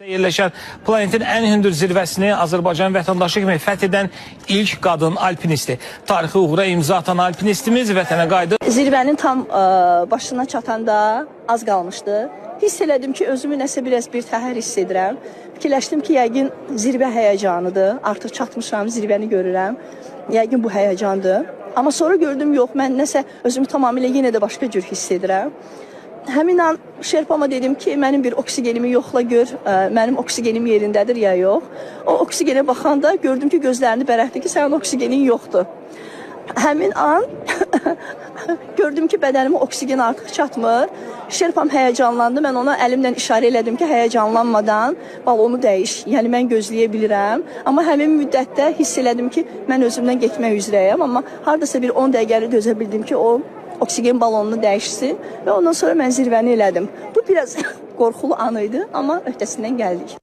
Yerləşən planetin ən hündür zirvəsini Azərbaycan vətəndaşı kimi fəth edən ilk qadın alpinisti. Tarixi uğura imza atan alpinistimiz vətənə qayıdır. Zirvənin tam başına çatanda az qalmışdı. Hiss elədim ki, özümü nəsə biraz bir təhər hiss edirəm. Fikirləşdim ki, yəqin zirvə həyəcanıdır. Artıq çatmışam, zirvəni görürəm. Yəqin bu həyəcandır. Amma sonra gördüm, yox, mən nəsə özümü tamamilə yenə də başqa cür hiss edirəm. Həmin an Şerpama dedim ki, mənim bir oksigenimi yoxla gör, mənim oksigenim yerindədir ya yox. O oksigenə baxanda gördüm ki, gözlərini bərəkdi ki, sənin oksigenin yoxdur. Həmin an gördüm ki, bədənimə oksigen artıq çatmır. Şerpam həyəcanlandı, mən ona əlimlə işarə elədim ki, həyəcanlanmadan balonu dəyiş, yəni mən gözləyə bilirəm. Amma həmin müddətdə hiss elədim ki, mən özümdən getmək üzrəyəm, amma hardasa bir 10 dəqiqəli dözə bildim ki, o oksigen balonunu dəyişsin və ondan sonra mən zirvəni elədim. Bu biraz qorxulu an idi, amma öhdəsindən gəldik.